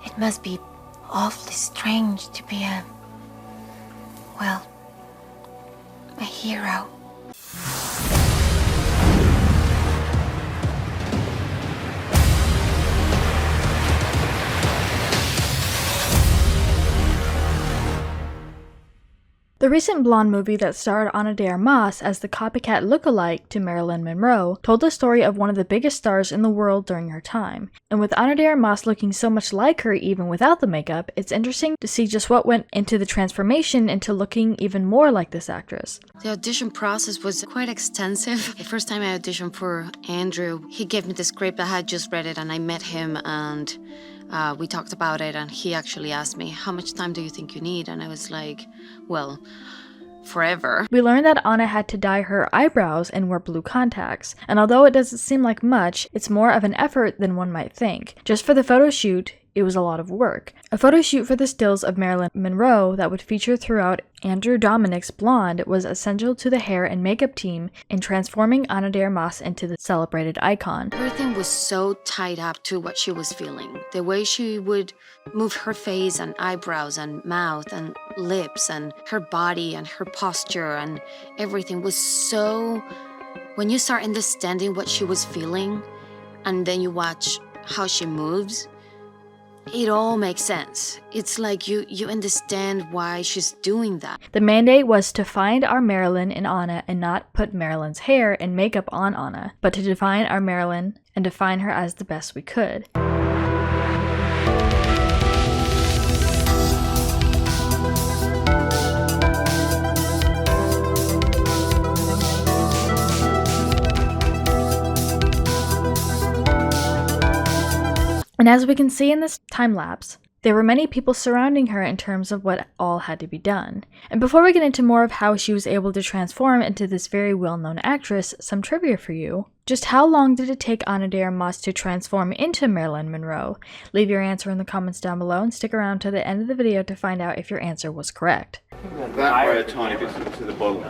It must be awfully strange to be a hero. The recent Blonde movie that starred Ana De Armas as the copycat look-alike to Marilyn Monroe told the story of one of the biggest stars in the world during her time. And with Ana De Armas looking so much like her even without the makeup, it's interesting to see just what went into the transformation into looking even more like this actress. The audition process was quite extensive. The first time I auditioned for Andrew, he gave me the script. I had just read it and I met him and we talked about it, and he actually asked me, how much time do you think you need? And I was like, well, forever. We learned that Ana had to dye her eyebrows and wear blue contacts, and although it doesn't seem like much, it's more of an effort than one might think. Just for the photo shoot, it was a lot of work. A photo shoot for the stills of Marilyn Monroe that would feature throughout Andrew Dominik's Blonde was essential to the hair and makeup team in transforming Ana De Armas into the celebrated icon. Everything was so tied up to what she was feeling. The way she would move her face and eyebrows and mouth and lips and her body and her posture and everything was so... When you start understanding what she was feeling and then you watch how she moves, it all makes sense. It's like you understand why she's doing that. The mandate was to find our Marilyn in Ana and not put Marilyn's hair and makeup on Ana, but to define our Marilyn and define her as the best we could. And as we can see in this time lapse, there were many people surrounding her in terms of what all had to be done. And before we get into more of how she was able to transform into this very well-known actress, some trivia for you. Just how long did it take Ana De Armas to transform into Marilyn Monroe? Leave your answer in the comments down below and stick around to the end of the video to find out if your answer was correct. That way a tiny bit to the bottom.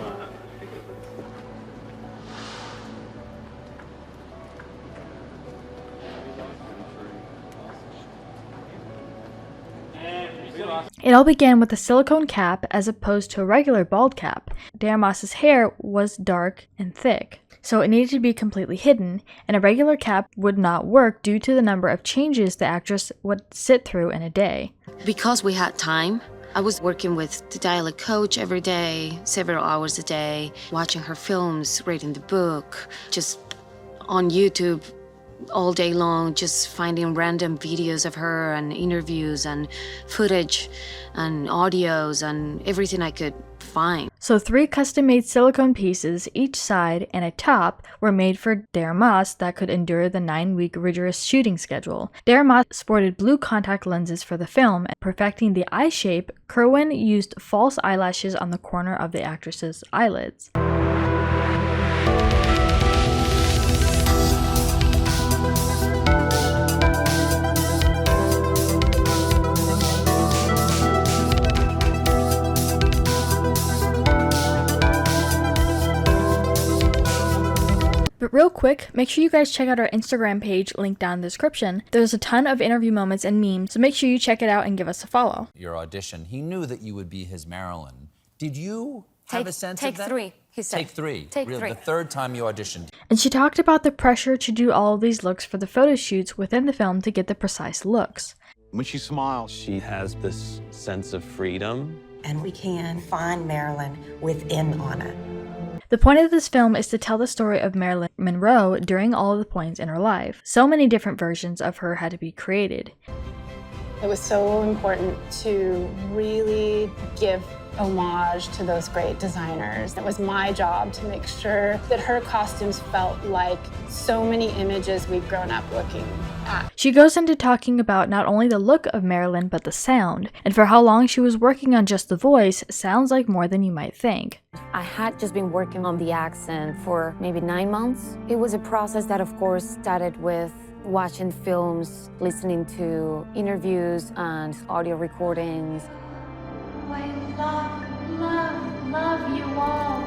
It all began with a silicone cap as opposed to a regular bald cap. De Armas's hair was dark and thick, so it needed to be completely hidden, and a regular cap would not work due to the number of changes the actress would sit through in a day. Because we had time, I was working with the dialect coach every day, several hours a day, watching her films, reading the book, just on YouTube all day long, just finding random videos of her and interviews and footage and audios and everything I could find. So 3 custom-made silicone pieces, each side and a top, were made for De Armas that could endure the 9-week rigorous shooting schedule. De Armas sported blue contact lenses for the film, and perfecting the eye shape, Kerwin used false eyelashes on the corner of the actress's eyelids. But real quick, make sure you guys check out our Instagram page, linked down in the description. There's a ton of interview moments and memes, so make sure you check it out and give us a follow. Your audition, he knew that you would be his Marilyn. Did you have a sense of that? Take 3, he said. Take 3. Take Really, 3. the 3rd time you auditioned. And she talked about the pressure to do all of these looks for the photo shoots within the film to get the precise looks. When she smiles, She has this sense of freedom. And we can find Marilyn within Ana. The point of this film is to tell the story of Marilyn Monroe during all of the points in her life. So many different versions of her had to be created. It was so important to really give homage to those great designers. It was my job to make sure that her costumes felt like so many images we've grown up looking at. She goes into talking about not only the look of Marilyn, but the sound. And for how long she was working on just the voice, sounds like more than you might think. I had just been working on the accent for maybe 9 months. It was a process that, of course, started with watching films, listening to interviews and audio recordings. I love you all.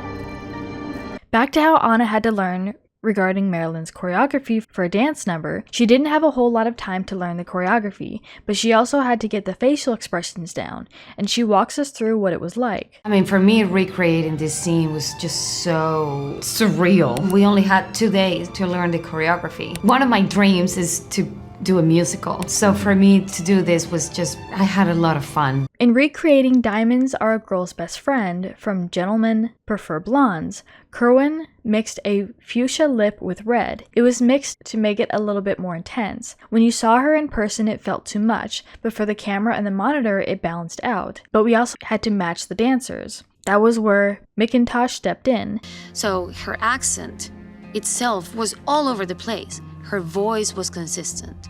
Back to how Ana had to learn regarding Marilyn's choreography for a dance number, she didn't have a whole lot of time to learn the choreography, but she also had to get the facial expressions down, and she walks us through what it was like. I mean, for me, recreating this scene was just so surreal. We only had 2 days to learn the choreography. One of my dreams is to do a musical. So for me to do this was just, I had a lot of fun. In recreating Diamonds Are a Girl's Best Friend from Gentlemen Prefer Blondes, Kerwin mixed a fuchsia lip with red. It was mixed to make it a little bit more intense. When you saw her in person, it felt too much, but for the camera and the monitor, it balanced out. But we also had to match the dancers. That was where McIntosh stepped in. So her accent itself was all over the place. Her voice was consistent,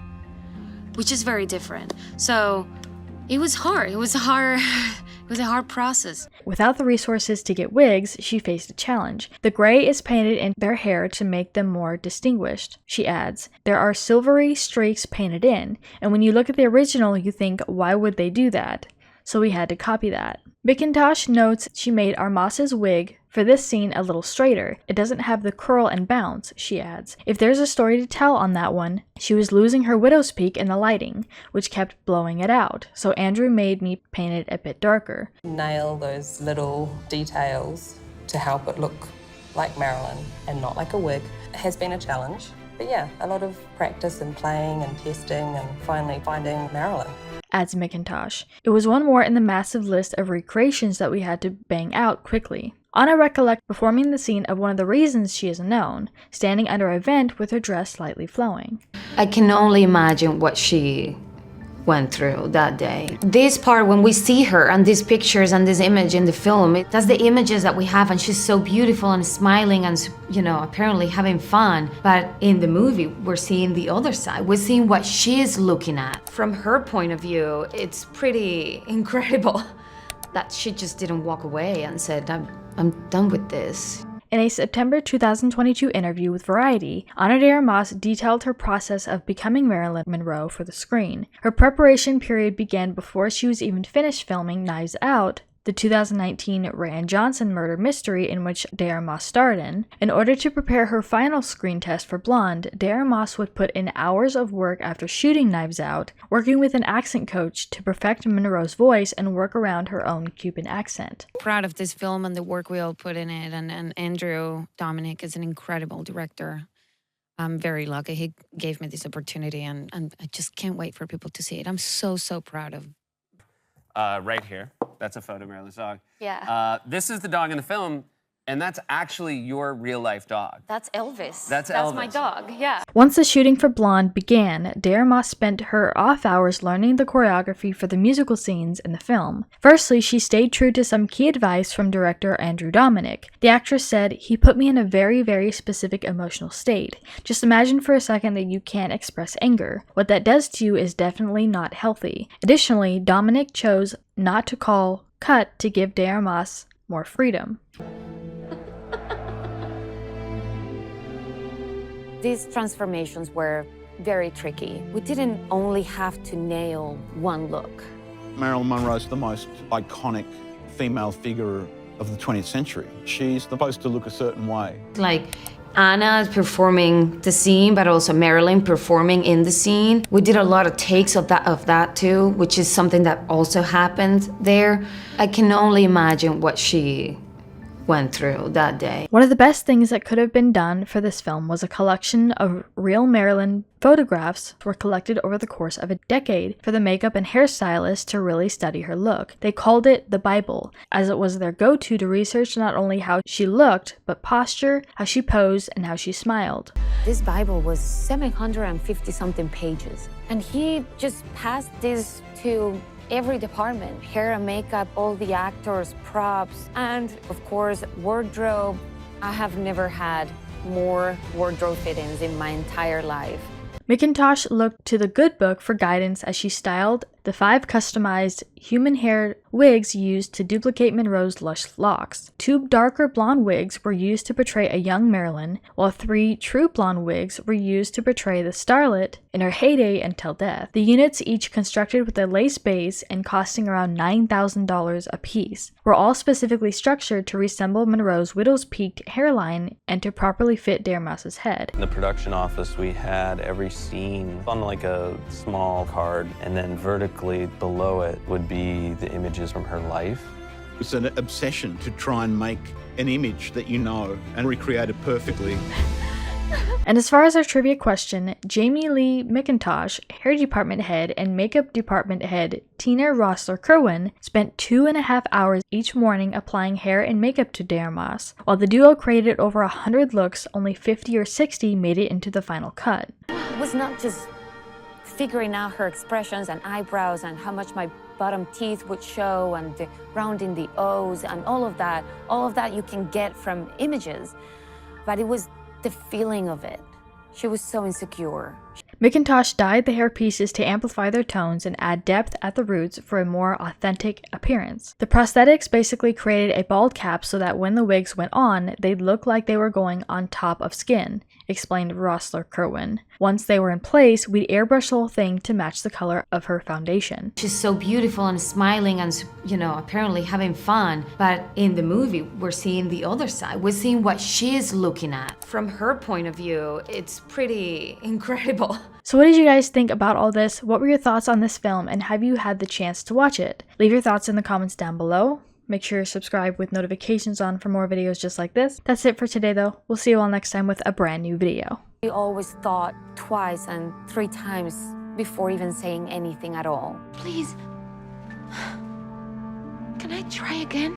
which is very different. So it was hard. It was a hard process. Without the resources to get wigs, she faced a challenge. The gray is painted in their hair to make them more distinguished. She adds, there are silvery streaks painted in, and when you look at the original, you think, why would they do that? So we had to copy that. McIntosh notes she made Armas's wig for this scene a little straighter. It doesn't have the curl and bounce, she adds. If there's a story to tell on that one, she was losing her widow's peak in the lighting, which kept blowing it out, so Andrew made me paint it a bit darker. Nail those little details to help it look like Marilyn and not like a wig. It has been a challenge, but yeah, a lot of practice and playing and testing and finally finding Marilyn. Adds McIntosh. It was one more in the massive list of recreations that we had to bang out quickly. Ana recollects performing the scene of one of the reasons she is known, standing under a vent with her dress slightly flowing. I can only imagine what she went through that day. This part, when we see her and these pictures and this image in the film, that's the images that we have, and she's so beautiful and smiling and, apparently having fun. But in the movie, we're seeing the other side. We're seeing what she's looking at. From her point of view, it's pretty incredible that she just didn't walk away and said, I'm done with this. In a September 2022 interview with Variety, Ana De Armas detailed her process of becoming Marilyn Monroe for the screen. Her preparation period began before she was even finished filming Knives Out, the 2019 Ryan Johnson murder mystery in which De Armas starred in. In order to prepare her final screen test for Blonde, De Armas would put in hours of work after shooting Knives Out, working with an accent coach to perfect Monroe's voice and work around her own Cuban accent. Proud of this film and the work we all put in it, and Andrew Dominic is an incredible director. I'm very lucky he gave me this opportunity, and I just can't wait for people to see it. I'm so proud of. Right here. That's a photo of Marilyn's dog. Yeah. This is the dog in the film, and that's actually your real-life dog. That's Elvis. That's Elvis. That's my dog, yeah. Once the shooting for Blonde began, De Armas spent her off hours learning the choreography for the musical scenes in the film. Firstly, she stayed true to some key advice from director Andrew Dominic. The actress said, "He put me in a very, very specific emotional state. Just imagine for a second that you can't express anger. What that does to you is definitely not healthy." Additionally, Dominic chose not to call cut to give De Armas more freedom. These transformations were very tricky. We didn't only have to nail one look. Marilyn Monroe's the most iconic female figure of the 20th century. She's supposed to look a certain way. Like Anna performing the scene, but also Marilyn performing in the scene. We did a lot of takes of that too, which is something that also happened there. I can only imagine what she went through that day. One of the best things that could have been done for this film was a collection of real Marilyn photographs were collected over the course of a decade for the makeup and hairstylist to really study her look. They called it the Bible, as it was their go-to to research not only how she looked, but posture, how she posed, and how she smiled. This Bible was 750-something pages, and he just passed this to every department, hair and makeup, all the actors, props, and of course, wardrobe. I have never had more wardrobe fittings in my entire life. McIntosh looked to the Good Book for guidance as she styled the 5 customized human-hair wigs used to duplicate Monroe's lush locks. 2 darker blonde wigs were used to portray a young Marilyn, while 3 true blonde wigs were used to portray the starlet in her heyday until death. The units, each constructed with a lace base and costing around $9,000 a piece, were all specifically structured to resemble Monroe's widow's peaked hairline and to properly fit De Armas's head. In the production office, we had every scene on like a small card, and then vertically below it would be the images from her life. It's an obsession to try and make an image that you know and recreate it perfectly. And as far as our trivia question, Jamie Lee McIntosh, hair department head, and makeup department head Tina Rossler-Kerwin spent 2.5 hours each morning applying hair and makeup to De Armas. While the duo created over 100 looks, only 50 or 60 made it into the final cut. It was not just figuring out her expressions and eyebrows and how much my bottom teeth would show and the rounding the O's and all of that you can get from images, but it was the feeling of it. She was so insecure. McIntosh dyed the hair pieces to amplify their tones and add depth at the roots for a more authentic appearance. The prosthetics basically created a bald cap so that when the wigs went on, they'd look like they were going on top of skin, explained Rossler-Kerwin. Once they were in place, we'd airbrush the whole thing to match the color of her foundation. She's so beautiful and smiling and, apparently having fun. But in the movie, we're seeing the other side. We're seeing what she's looking at. From her point of view, it's pretty incredible. So what did you guys think about all this? What were your thoughts on this film, and have you had the chance to watch it? Leave your thoughts in the comments down below. Make sure you subscribe with notifications on for more videos just like this. That's it for today though. We'll see you all next time with a brand new video. We always thought twice and 3 times before even saying anything at all. Please. Can I try again?